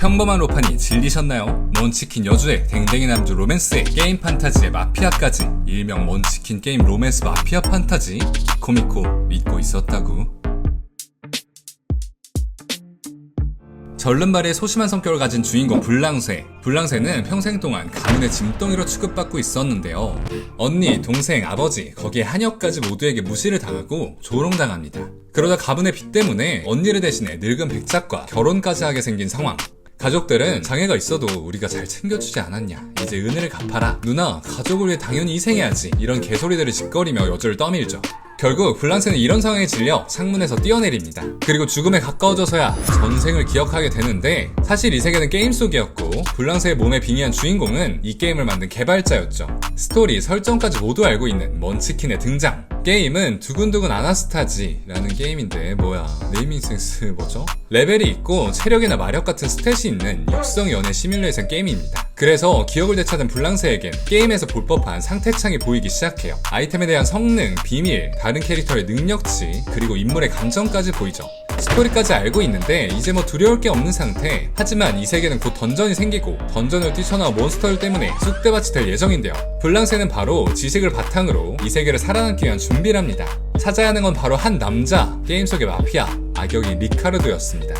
평범한 로판이 질리셨나요? 먼치킨 여주의 댕댕이 남주 로맨스에 게임 판타지의 마피아까지, 일명 먼치킨 게임 로맨스 마피아 판타지. 코미코 믿고 있었다고. 절름발이의 소심한 성격을 가진 주인공 불랑쇠. 불랑쇠는 평생 동안 가문의 짐덩이로 취급받고 있었는데요. 언니, 동생, 아버지, 거기에 하녀까지 모두에게 무시를 당하고 조롱당합니다. 그러다 가문의 빚 때문에 언니를 대신해 늙은 백작과 결혼까지 하게 생긴 상황. 가족들은 장애가 있어도 우리가 잘 챙겨주지 않았냐, 이제 은혜를 갚아라, 누나 가족을 위해 당연히 희생해야지, 이런 개소리들을 짓거리며 여주를 떠밀죠. 결국 불랑쇠는 이런 상황에 질려 창문에서 뛰어내립니다. 그리고 죽음에 가까워져서야 전생을 기억하게 되는데, 사실 이 세계는 게임 속이었고 불랑쇠의 몸에 빙의한 주인공은 이 게임을 만든 개발자였죠. 스토리, 설정까지 모두 알고 있는 먼치킨의 등장. 게임은 두근두근 아나스타지라는 게임인데 뭐야, 네이밍 센스 뭐죠? 레벨이 있고 체력이나 마력 같은 스탯이 있는 육성 연애 시뮬레이션 게임입니다. 그래서 기억을 되찾은 불랑쇠에겐 게임에서 볼 법한 상태창이 보이기 시작해요. 아이템에 대한 성능, 비밀, 다른 캐릭터의 능력치, 그리고 인물의 감정까지 보이죠. 스토리까지 알고 있는데 이제 뭐 두려울 게 없는 상태. 하지만 이 세계는 곧 던전이 생기고 던전을 뛰쳐나온 몬스터들 때문에 쑥대밭이 될 예정인데요. 불랑쇠는 바로 지식을 바탕으로 이 세계를 살아남기 위한 준비를 합니다. 찾아야 하는 건 바로 한 남자, 게임 속의 마피아, 악역인 리카르도였습니다.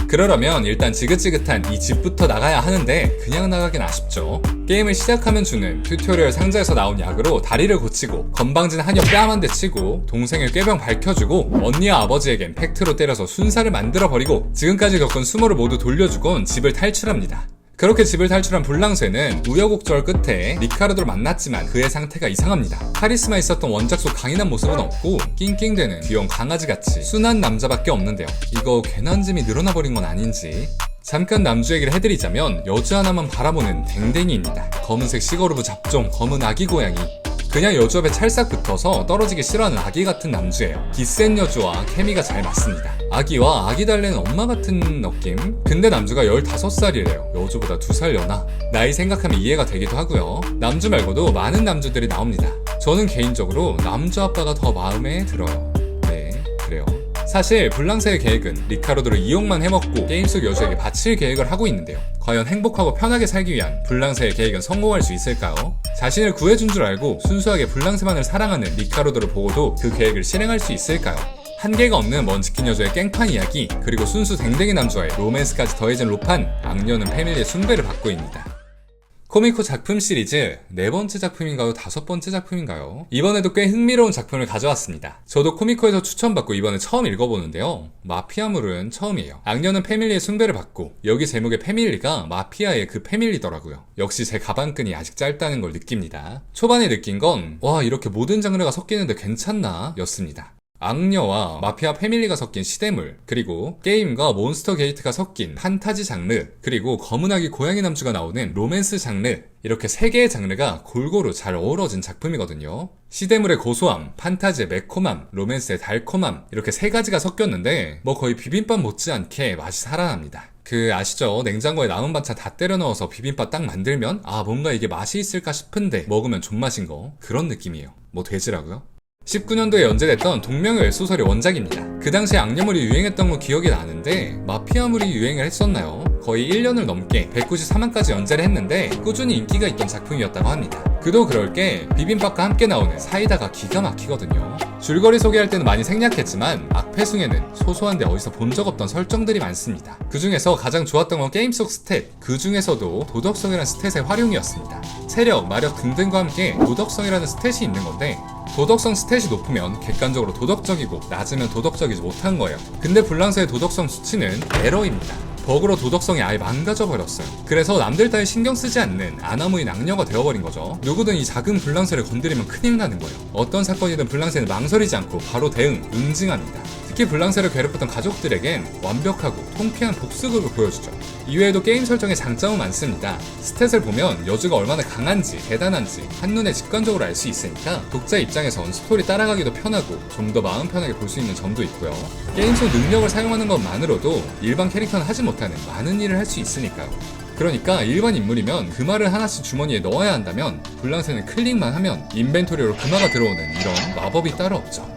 그러려면 일단 지긋지긋한 이 집부터 나가야 하는데 그냥 나가긴 아쉽죠. 게임을 시작하면 주는 튜토리얼 상자에서 나온 약으로 다리를 고치고, 건방진 한여 뺨 한 대 치고, 동생의 꾀병 밝혀주고, 언니와 아버지에겐 팩트로 때려서 순사를 만들어버리고, 지금까지 겪은 수모를 모두 돌려주곤 집을 탈출합니다. 그렇게 집을 탈출한 불랑쇠는 우여곡절 끝에 리카르도를 만났지만 그의 상태가 이상합니다. 카리스마 있었던 원작 속 강인한 모습은 없고 낑낑대는 귀여운 강아지같이 순한 남자밖에 없는데요. 이거 괜한짐이 늘어나버린 건 아닌지. 잠깐 남주 얘기를 해드리자면 여주 하나만 바라보는 댕댕이입니다. 검은색 시거루브 잡종, 검은 아기 고양이. 그냥 여주 앞에 찰싹 붙어서 떨어지기 싫어하는 아기 같은 남주예요. 기센 여주와 케미가 잘 맞습니다. 아기와 아기 달래는 엄마 같은 느낌? 근데 남주가 15살이래요. 여주보다 2살 연하. 나이 생각하면 이해가 되기도 하고요. 남주 말고도 많은 남주들이 나옵니다. 저는 개인적으로 남주 아빠가 더 마음에 들어요. 네, 그래요. 사실 불랑쇠의 계획은 리카르도를 이용만 해먹고 게임 속 여주에게 바칠 계획을 하고 있는데요. 과연 행복하고 편하게 살기 위한 불랑쇠의 계획은 성공할 수 있을까요? 자신을 구해준 줄 알고 순수하게 불랑쇠만을 사랑하는 리카르도를 보고도 그 계획을 실행할 수 있을까요? 한계가 없는 먼치킨 여주의 깽판 이야기, 그리고 순수 댕댕이 남주와의 로맨스까지 더해진 로판, 악녀는 패밀리의 숭배를 받고 있습니다. 코미코 작품 시리즈 4번째 작품인가요? 5번째 작품인가요? 이번에도 꽤 흥미로운 작품을 가져왔습니다. 저도 코미코에서 추천받고 이번에 처음 읽어보는데요. 마피아물은 처음이에요. 악녀는 패밀리의 숭배를 받고, 여기 제목의 패밀리가 마피아의 그 패밀리더라고요. 역시 제 가방끈이 아직 짧다는 걸 느낍니다. 초반에 느낀 건 와, 이렇게 모든 장르가 섞이는데 괜찮나? 였습니다. 악녀와 마피아 패밀리가 섞인 시대물, 그리고 게임과 몬스터 게이트가 섞인 판타지 장르, 그리고 검은 아기 고양이 남주가 나오는 로맨스 장르, 이렇게 3개의 장르가 골고루 잘 어우러진 작품이거든요. 시대물의 고소함, 판타지의 매콤함, 로맨스의 달콤함, 이렇게 3가지가 섞였는데 뭐 거의 비빔밥 못지않게 맛이 살아납니다. 아시죠? 냉장고에 남은 반찬 다 때려 넣어서 비빔밥 딱 만들면 뭔가 이게 맛이 있을까 싶은데 먹으면 존맛인 거, 그런 느낌이에요. 뭐 돼지라고요? 19년도에 연재됐던 동명의 웹소설의 원작입니다. 그 당시에 악녀물이 유행했던 거 기억이 나는데 마피아물이 유행을 했었나요? 거의 1년을 넘게 193화까지 연재를 했는데 꾸준히 인기가 있던 작품이었다고 합니다. 그도 그럴 게 비빔밥과 함께 나오는 사이다가 기가 막히거든요. 줄거리 소개할 때는 많이 생략했지만 악패숭에는 소소한데 어디서 본 적 없던 설정들이 많습니다. 그 중에서 가장 좋았던 건 게임 속 스탯, 그 중에서도 도덕성이라는 스탯의 활용이었습니다. 체력, 마력 등등과 함께 도덕성이라는 스탯이 있는 건데, 도덕성 스탯이 높으면 객관적으로 도덕적이고 낮으면 도덕적이지 못한 거예요. 근데 불랑쇠의 도덕성 수치는 에러입니다. 버그로 도덕성이 아예 망가져버렸어요. 그래서 남들 따위 신경 쓰지 않는 아나무인 악녀가 되어버린 거죠. 누구든 이 작은 불랑쇠를 건드리면 큰일 나는 거예요. 어떤 사건이든 불랑쇠는 망설이지 않고 바로 대응, 응징합니다. 특히 불랑쇠를 괴롭혔던 가족들에겐 완벽하고 통쾌한 복수극을 보여주죠. 이외에도 게임 설정에 장점은 많습니다. 스탯을 보면 여주가 얼마나 강한지, 대단한지 한눈에 직관적으로 알 수 있으니까 독자 입장에선 스토리 따라가기도 편하고 좀 더 마음 편하게 볼 수 있는 점도 있고요. 게임 속 능력을 사용하는 것만으로도 일반 캐릭터는 하지 못하는 많은 일을 할 수 있으니까요. 그러니까 일반 인물이면 금화를 하나씩 주머니에 넣어야 한다면 불랑쇠는 클릭만 하면 인벤토리로 금화가 들어오는 이런 마법이 따로 없죠.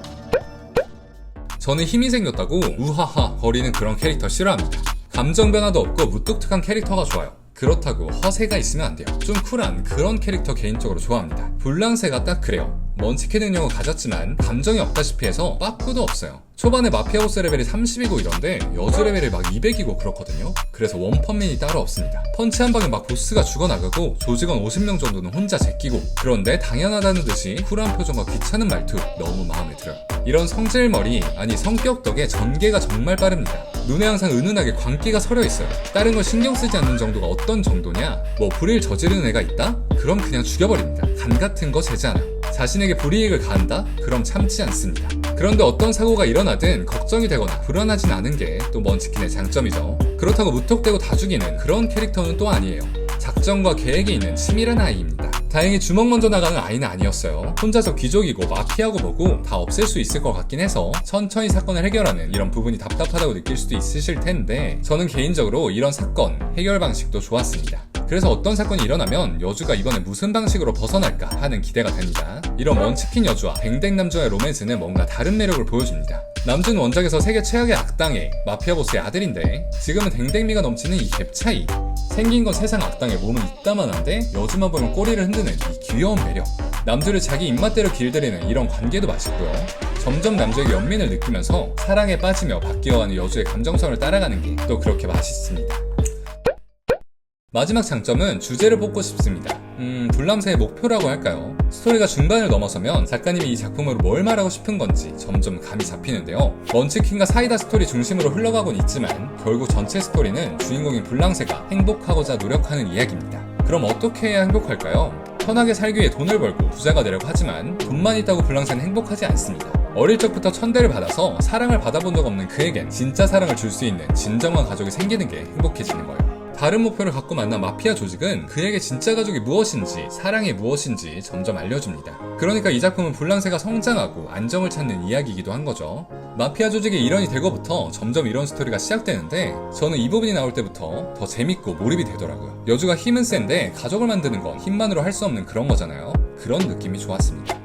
저는 힘이 생겼다고 우하하 거리는 그런 캐릭터 싫어합니다. 감정 변화도 없고 무뚝뚝한 캐릭터가 좋아요. 그렇다고 허세가 있으면 안 돼요. 좀 쿨한 그런 캐릭터 개인적으로 좋아합니다. 블랑세가 딱 그래요. 먼치킨 능력은 가졌지만 감정이 없다시피 해서 빠꾸도 없어요. 초반에 마피아 보스 레벨이 30이고 이런데 여주 레벨이 막 200이고 그렇거든요. 그래서 원펀맨이 따로 없습니다. 펀치 한 방에 막 보스가 죽어나가고 조직원 50명 정도는 혼자 제끼고, 그런데 당연하다는 듯이 쿨한 표정과 귀찮은 말투 너무 마음에 들어요. 이런 성질머리, 아니 성격 덕에 전개가 정말 빠릅니다. 눈에 항상 은은하게 광기가 서려 있어요. 다른 걸 신경 쓰지 않는 정도가 어떤 정도냐? 뭐 불의를 저지르는 애가 있다? 그럼 그냥 죽여버립니다. 간 같은 거 재지 않아요. 자신에게 불이익을 가한다? 그럼 참지 않습니다. 그런데 어떤 사고가 일어나든 걱정이 되거나 불안하진 않은 게 또 먼치킨의 장점이죠. 그렇다고 무턱대고 다 죽이는 그런 캐릭터는 또 아니에요. 작전과 계획이 있는 치밀한 아이입니다. 다행히 주먹 먼저 나가는 아이는 아니었어요. 혼자서 귀족이고 마피아고 뭐고 다 없앨 수 있을 것 같긴 해서 천천히 사건을 해결하는 이런 부분이 답답하다고 느낄 수도 있으실 텐데, 저는 개인적으로 이런 사건 해결 방식도 좋았습니다. 그래서 어떤 사건이 일어나면 여주가 이번에 무슨 방식으로 벗어날까 하는 기대가 됩니다. 이런 먼치킨 여주와 뱅댕 남주와의 로맨스는 뭔가 다른 매력을 보여줍니다. 남주는 원작에서 세계 최악의 악당의 마피아 보스의 아들인데, 지금은 댕댕미가 넘치는 이 갭 차이, 생긴 건 세상 악당의 몸은 이따만한데 여주만 보면 꼬리를 흔드는 이 귀여운 매력, 남주를 자기 입맛대로 길들이는 이런 관계도 맛있고요. 점점 남주에게 연민을 느끼면서 사랑에 빠지며 바뀌어가는 여주의 감정선을 따라가는 게 또 그렇게 맛있습니다. 마지막 장점은 주제를 뽑고 싶습니다. 불람세의 목표라고 할까요? 스토리가 중반을 넘어서면 작가님이 이 작품으로 뭘 말하고 싶은 건지 점점 감이 잡히는데요. 먼치킨과 사이다 스토리 중심으로 흘러가곤 있지만 결국 전체 스토리는 주인공인 불랑세가 행복하고자 노력하는 이야기입니다. 그럼 어떻게 해야 행복할까요? 편하게 살기 위해 돈을 벌고 부자가 되려고 하지만 돈만 있다고 불랑세는 행복하지 않습니다. 어릴 적부터 천대를 받아서 사랑을 받아본 적 없는 그에겐 진짜 사랑을 줄 수 있는 진정한 가족이 생기는 게 행복해지는 거예요. 다른 목표를 갖고 만난 마피아 조직은 그에게 진짜 가족이 무엇인지, 사랑이 무엇인지 점점 알려줍니다. 그러니까 이 작품은 불랑세가 성장하고 안정을 찾는 이야기이기도 한 거죠. 마피아 조직의 일원이 되고부터 점점 이런 스토리가 시작되는데, 저는 이 부분이 나올 때부터 더 재밌고 몰입이 되더라고요. 여주가 힘은 센데 가족을 만드는 건 힘만으로 할 수 없는 그런 거잖아요. 그런 느낌이 좋았습니다.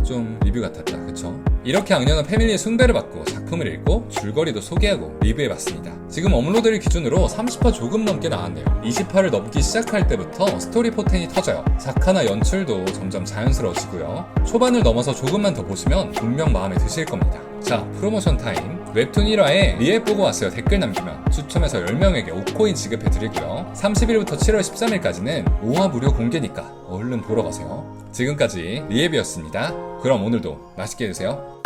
좀 리뷰 같았다, 그쵸? 이렇게 악녀는 패밀리의 숭배를 받고 작품을 읽고 줄거리도 소개하고 리뷰해봤습니다. 지금 업로드를 기준으로 30화 조금 넘게 나왔네요. 20화를 넘기 시작할 때부터 스토리 포텐이 터져요. 작화나 연출도 점점 자연스러워지고요. 초반을 넘어서 조금만 더 보시면 분명 마음에 드실 겁니다. 자, 프로모션 타임. 웹툰 1화에 리액 보고 왔어요 댓글 남기면 추첨해서 10명에게 5코인 지급해드리고요. 30일부터 7월 13일까지는 5화 무료 공개니까 얼른 보러 가세요. 지금까지 리앱이었습니다. 그럼 오늘도 맛있게 드세요.